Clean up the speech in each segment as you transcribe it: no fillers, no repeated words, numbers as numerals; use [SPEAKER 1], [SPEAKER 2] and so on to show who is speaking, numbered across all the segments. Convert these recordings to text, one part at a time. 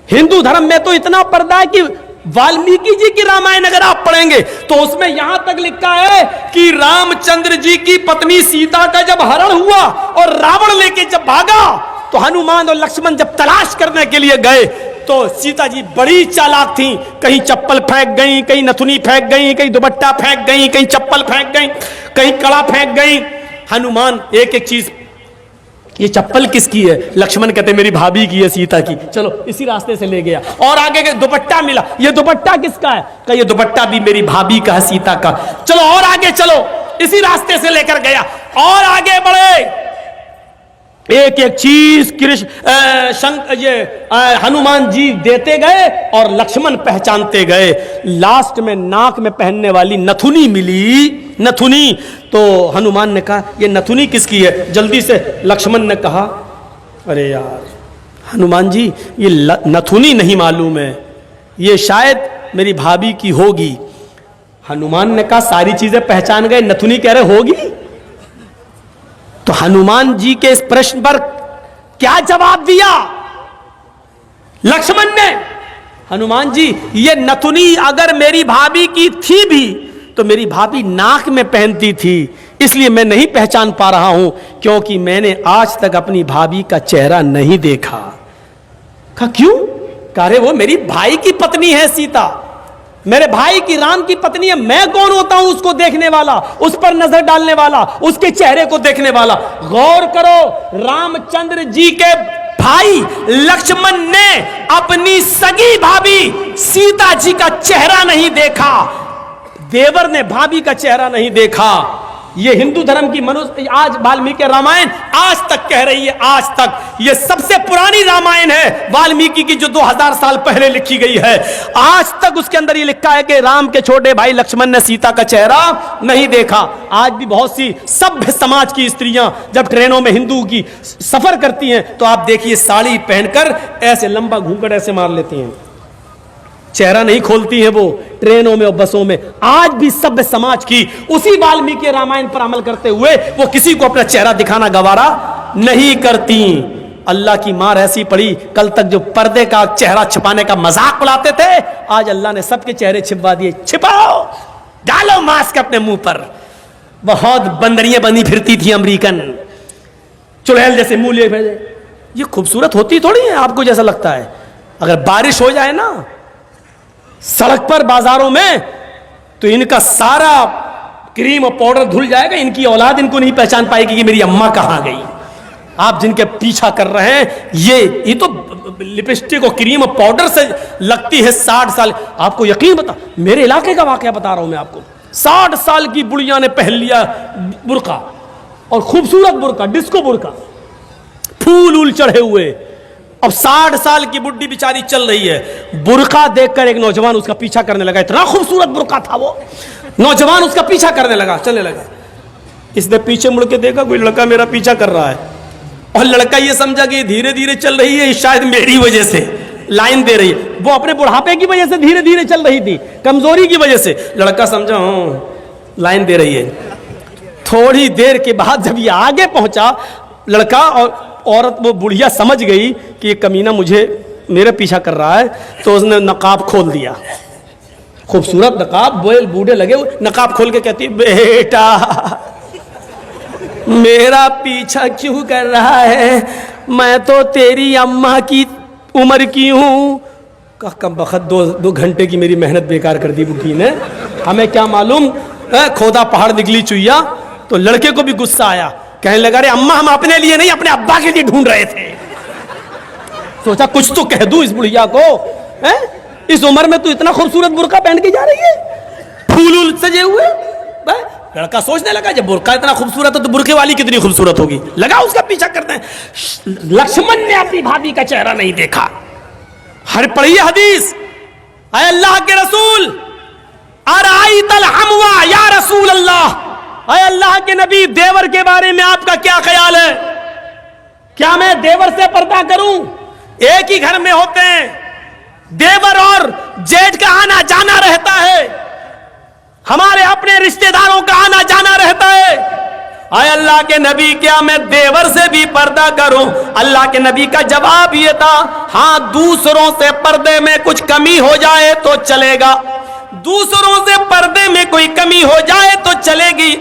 [SPEAKER 1] हिंदू धर्म में तो इतना पर्दा है कि वाल्मीकि जी की रामायण अगर आप पढ़ेंगे तो उसमें यहां तक लिखा है कि रामचंद्र जी की पत्नी सीता का जब हरण हुआ और रावण लेके जब भागा तो हनुमान और लक्ष्मण जब तलाश करने के लिए गए तो सीता जी बड़ी चालाक थी, कहीं चप्पल फेंक गई, कहीं नथुनी फेंक गई, कहीं दुपट्टा फेंक गई, कहीं चप्पल फेंक गई, कहीं कड़ा फेंक गई। हनुमान एक एक चीज, ये चप्पल किसकी है? लक्ष्मण कहते मेरी भाभी की है, सीता की। चलो इसी रास्ते से ले गया। और आगे के दुपट्टा मिला, ये दुपट्टा किसका है? कहा ये दुपट्टा भी मेरी भाभी का है, सीता का। चलो और आगे चलो, इसी रास्ते से लेकर गया। और आगे बढ़े, एक एक चीज हनुमान जी देते गए और लक्ष्मण पहचानते गए। लास्ट में नाक में पहनने वाली नथुनी मिली, नथुनी। तो हनुमान ने कहा ये नथुनी किसकी है? जल्दी से लक्ष्मण ने कहा अरे यार हनुमान जी ये नथुनी नहीं मालूम है, ये शायद मेरी भाभी की होगी। हनुमान ने कहा सारी चीजें पहचान गए, नथुनी कह रहे होगी। तो हनुमान जी के इस प्रश्न पर क्या जवाब दिया लक्ष्मण ने? हनुमान जी ये नथुनी अगर मेरी भाभी की थी भी तो मेरी भाभी नाक में पहनती थी, इसलिए मैं नहीं पहचान पा रहा हूं, क्योंकि मैंने आज तक अपनी भाभी का चेहरा नहीं देखा। कहा क्यों? कह वो मेरी भाई की पत्नी है सीता, मेरे भाई की राम की पत्नी है, मैं कौन होता हूं उसको देखने वाला, उस पर नजर डालने वाला, उसके चेहरे को देखने वाला। गौर करो, रामचंद्र जी के भाई लक्ष्मण ने अपनी सगी भाभी सीता जी का चेहरा नहीं देखा, देवर ने भाभी का चेहरा नहीं देखा। ये हिंदू धर्म की मनुष्य आज वाल्मीकि रामायण आज तक कह रही है, आज तक ये सबसे पुरानी रामायण है वाल्मीकि की, जो 2000 साल पहले लिखी गई है। आज तक उसके अंदर ये लिखा है कि राम के छोटे भाई लक्ष्मण ने सीता का चेहरा नहीं देखा। आज भी बहुत सी सभ्य समाज की स्त्रियां जब ट्रेनों में हिंदू की सफर करती हैं तो आप देखिए साड़ी पहनकर ऐसे लंबा घूंघट ऐसे मार लेती हैं, चेहरा नहीं खोलती हैं वो ट्रेनों में और बसों में। आज भी सभ्य समाज की उसी वाल्मीकि रामायण पर अमल करते हुए वो किसी को अपना चेहरा दिखाना गवारा नहीं करती। अल्लाह की मार ऐसी पड़ी, कल तक जो पर्दे का चेहरा छिपाने का मजाक उड़ाते थे, आज अल्लाह ने सबके चेहरे छिपवा दिए। छिपाओ, डालो मास्क अपने मुंह पर। बहुत बंदरियां बनी फिरती थी अमेरिकन, चुड़ैल जैसे मुंह लिए फिर। ये खूबसूरत होती थोड़ी है आपको जैसा लगता है। अगर बारिश हो जाए ना सड़क पर बाजारों में तो इनका सारा क्रीम और पाउडर धुल जाएगा, इनकी औलाद इनको नहीं पहचान पाएगी कि मेरी अम्मा कहां गई। आप जिनके पीछा कर रहे हैं ये तो लिपस्टिक और क्रीम और पाउडर से लगती है 60 साल। आपको यकीन बता, मेरे इलाके का वाकया बता रहा हूं मैं आपको। 60 साल की बुढ़िया ने पहन लिया बुर्का, और खूबसूरत बुर्का, डिस्को बुर्का, फूल उल चढ़े हुए। अब 60 साल की बुढ़ी बेचारी चल रही है, बुर्का देखकर एक नौजवान उसका पीछा करने लगा। इतना खूबसूरत बुर्का था वो, नौजवान उसका पीछा करने लगा, चलने लगा। इसने पीछे मुड़ के देखा कोई लड़का मेरा पीछा कर रहा है, और लड़का ये समझा कि धीरे धीरे चल रही है, शायद मेरी वजह से लाइन दे रही है। वो अपने बुढ़ापे की वजह से धीरे धीरे चल रही थी, कमजोरी की वजह से। लड़का समझा लाइन दे रही है। थोड़ी देर के बाद जब ये आगे पहुंचा, लड़का और औरत, वो बुढ़िया समझ गई कि ये कमीना मुझे मेरे पीछा कर रहा है, तो उसने नकाब खोल दिया। खूबसूरत नकाब, बोल बूढ़े लगे, नकाब खोल के कहती बेटा मेरा पीछा क्यों कर रहा है, मैं तो तेरी अम्मा की उम्र की हूं। कम बखत 2 घंटे की मेरी मेहनत बेकार कर दी बुढ़ी ने, हमें क्या मालूम खोदा पहाड़ निकली चुईया। तो लड़के को भी गुस्सा आया, कहने लगा अरे अम्मा हम अपने लिए नहीं अपने अब्बा के लिए ढूंढ रहे थे। सोचा कुछ तो कह दूं इस बुढ़िया को, इस उम्र में तू इतना खूबसूरत बुर्का पहन के जा रही है, फूल सजे हुए। लड़का सोचने लगा जब बुर्का इतना खूबसूरत है तो बुर्के वाली कितनी खूबसूरत होगी, लगा उसका पीछा करते हैं। लक्ष्मण ने अपनी भाभी का चेहरा नहीं देखा। हर पढ़िए हदीस, अल्लाह के रसूल अराइतल हमवा या रसूल अल्लाह, अल्लाह के नबी देवर के बारे में आपका क्या ख्याल है? क्या मैं देवर से पर्दा करूं? एक ही घर में होते हैं, देवर और जेठ का आना जाना रहता है, हमारे अपने रिश्तेदारों का आना जाना रहता है, आए अल्लाह के नबी, क्या मैं देवर से भी पर्दा करूं? अल्लाह के नबी का जवाब ये था, हां, दूसरों से पर्दे में कुछ कमी हो जाए तो चलेगा, दूसरों से पर्दे में कोई कमी हो जाए तो चलेगी,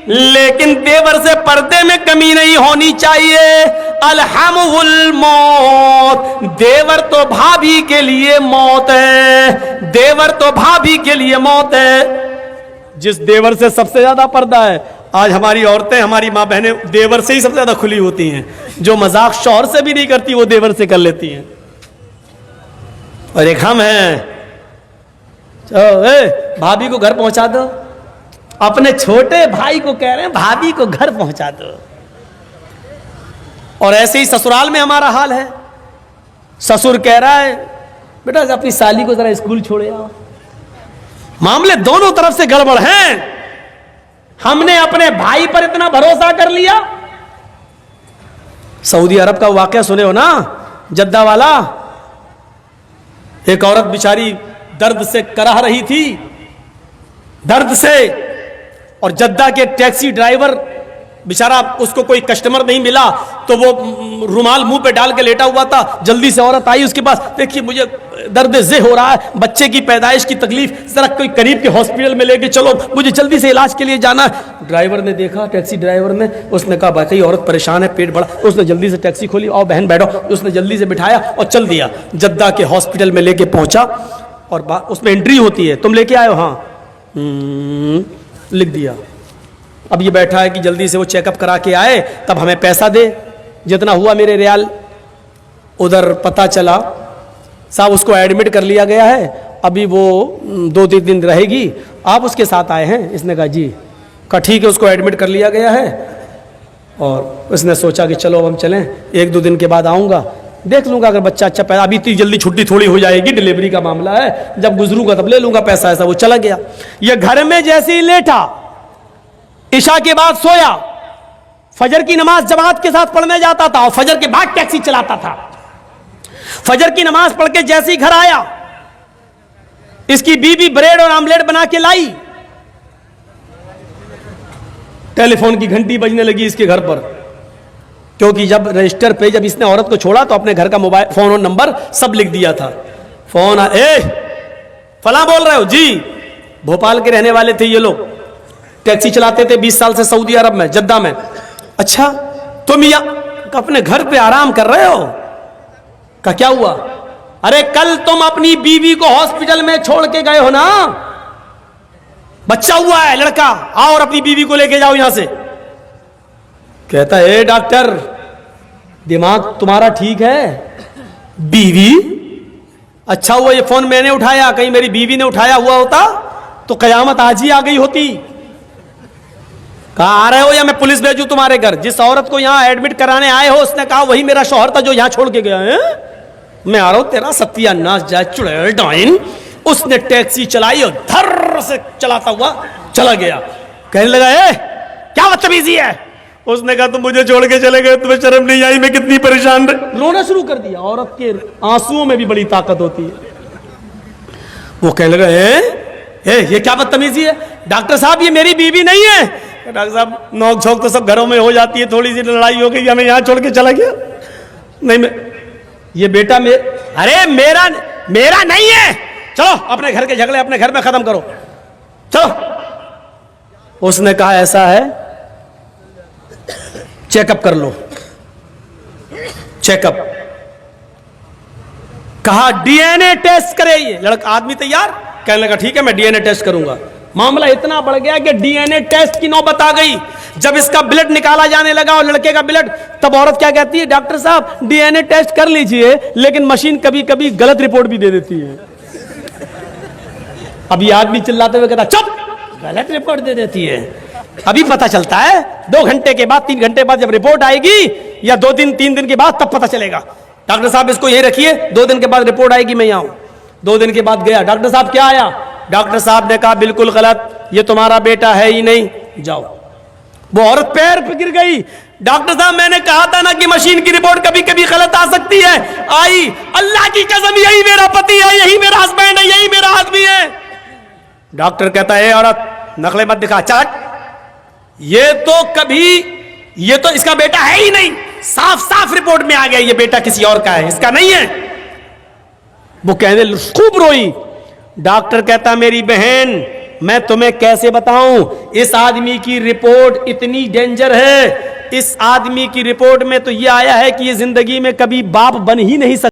[SPEAKER 1] लेकिन देवर से पर्दे में कमी नहीं होनी चाहिए। अलहमुल मौत, देवर तो भाभी के लिए मौत है, देवर तो भाभी के लिए मौत है। जिस देवर से सबसे ज्यादा पर्दा है, आज हमारी औरतें, हमारी माँ बहनें देवर से ही सबसे ज्यादा खुली होती हैं। जो मजाक शौहर से भी नहीं करती वो देवर से कर लेती हैं। और एक हम हैं, भाभी को घर पहुंचा दो, अपने छोटे भाई को कह रहे हैं भाभी को घर पहुंचा दो। और ऐसे ही ससुराल में हमारा हाल है। ससुर कह रहा है बेटा अपनी साली को जरा स्कूल छोड़े आओ। मामले दोनों तरफ से गड़बड़ हैं। हमने अपने भाई पर इतना भरोसा कर लिया। सऊदी अरब का वाकया सुने हो ना, जद्दा वाला। एक औरत बेचारी दर्द से कराह रही थी, दर्द से, और जद्दा के टैक्सी ड्राइवर बेचारा, उसको कोई कस्टमर नहीं मिला तो वो रुमाल मुंह पे डाल के लेटा हुआ था। जल्दी से औरत आई उसके पास, देखिए मुझे दर्द जे हो रहा है, बच्चे की पैदाइश की तकलीफ, जरा कोई करीब के हॉस्पिटल में लेके चलो, मुझे जल्दी से इलाज के लिए जाना है। ड्राइवर ने देखा, टैक्सी ड्राइवर ने, उसने कहा भाई औरत परेशान है, पेट बड़ा। उसने जल्दी से टैक्सी खोली, आओ बहन बैठो। उसने जल्दी से बिठाया और चल दिया। जद्दा के हॉस्पिटल में लेके पहुंचा और उसमें एंट्री होती है, तुम लेके आए हो? हाँ, लिख दिया। अब ये बैठा है कि जल्दी से वो चेकअप करा के आए, तब हमें पैसा दे, जितना हुआ मेरे रियाल। उधर पता चला साहब उसको एडमिट कर लिया गया है, अभी वो 2-3 दिन रहेगी, आप उसके साथ आए हैं? इसने कहा जी। कहा ठीक है, उसको एडमिट कर लिया गया है। और उसने सोचा कि चलो अब हम चलें, 1-2 दिन के बाद आऊँगा, देख लूँगा अगर बच्चा अच्छा पैदा, अभी इतनी जल्दी छुट्टी थोड़ी हो जाएगी, डिलीवरी का मामला है, जब गुजरूंगा तब ले लूँगा पैसा। ऐसा वो चला गया। ये घर में जैसे ही लेटा, इशा के बाद सोया, फजर की नमाज जमात के साथ पढ़ने जाता था और फजर के बाद टैक्सी चलाता था। फजर की नमाज पढ़ के जैसे ही घर आया, इसकी बीवी ब्रेड और आमलेट बना के लाई। टेलीफोन की घंटी बजने लगी इसके घर पर, क्योंकि जब रजिस्टर पे जब इसने औरत को छोड़ा तो अपने घर का मोबाइल फोन और नंबर सब लिख दिया था। फोन फला बोल रहे हो जी? भोपाल के रहने वाले थे ये लोग, टैक्सी चलाते थे 20 साल से सऊदी अरब में, जद्दा में। अच्छा तुम यहाँ अपने घर पे आराम कर रहे हो? का क्या हुआ? अरे कल तुम अपनी बीवी को हॉस्पिटल में छोड़ के गए हो ना, बच्चा हुआ है लड़का, आओ और अपनी बीवी को लेके जाओ यहां से। कहता है डॉक्टर दिमाग तुम्हारा ठीक है? बीवी? अच्छा हुआ ये फोन मैंने उठाया, कहीं मेरी बीवी ने उठाया हुआ होता तो कयामत आज ही आ गई होती। कहा आ रहे हो या मैं पुलिस भेजूं तुम्हारे घर? जिस औरत को यहां एडमिट कराने आए हो उसने कहा वही मेरा शौहर था जो यहां छोड़ के गया है। मैं आ रहा हूं, तेरा सत्यानाश जाए चुड़ैल डाइन। उसने टैक्सी चलाई और धर से चलाता हुआ चला गया। कहने लगा क्या बदतमीजी है? उसने कहा तुम मुझे छोड़ के चले गए, तुम्हें शर्म नहीं आई? मैं कितनी परेशान रोना शुरू कर दिया। औरत के आंसुओं में भी बड़ी ताकत होती है। वो कहने लगा ये क्या बदतमीजी है? डॉक्टर साहब ये मेरी बीवी नहीं है। डॉक्टर साहब नोक झोंक तो सब घरों में हो जाती है, थोड़ी सी लड़ाई हो गई, हमें यहाँ छोड़ के चला गया। नहीं मैं ये बेटा अरे मेरा नहीं है, चलो अपने घर के झगड़े अपने घर में खत्म करो, चलो। उसने कहा ऐसा है चेकअप कर लो। चेकअप कहा डीएनए टेस्ट करे। ये लड़का आदमी तैयार, कहने लगा ठीक है मैं डीएनए टेस्ट करूंगा। मामला इतना बढ़ गया कि डीएनए टेस्ट की नौबत आ गई। जब इसका ब्लड निकाला जाने लगा और लड़के का ब्लड, तब औरत क्या कहती है? डॉक्टर साहब डीएनए टेस्ट कर लीजिए, लेकिन मशीन कभी कभी गलत रिपोर्ट भी दे देती है। अभी आदमी चिल्लाते हुए कहता चुप, गलत रिपोर्ट दे देती है। अभी पता चलता है 2 घंटे के बाद, 3 घंटे बाद जब रिपोर्ट आएगी, या 2 दिन 3 दिन के बाद, तब पता चलेगा। डॉक्टर साहब इसको यही रखिए, 2 दिन के बाद रिपोर्ट आएगी, मैं यहाँ हूं। 2 दिन के बाद गया, डॉक्टर साहब क्या आया? डॉक्टर साहब ने कहा बिल्कुल गलत, ये तुम्हारा बेटा है ही नहीं, जाओ। वो औरत पैर पे गिर गई। डॉक्टर साहब मैंने कहा था ना कि मशीन की रिपोर्ट कभी कभी गलत आ सकती है। आई, अल्लाह की कसम यही मेरा पति है, यही मेरा हस्बैंड है, यही मेरा आदमी है। डॉक्टर कहता है औरत नकले मत दिखा, चल ये तो इसका बेटा है ही नहीं, साफ साफ रिपोर्ट में आ गया ये बेटा किसी और का है, इसका नहीं है। वो कहने खूब रोई। डॉक्टर कहता मेरी बहन मैं तुम्हें कैसे बताऊं, इस आदमी की रिपोर्ट इतनी डेंजर है, इस आदमी की रिपोर्ट में तो ये आया है कि ये जिंदगी में कभी बाप बन ही नहीं सकता।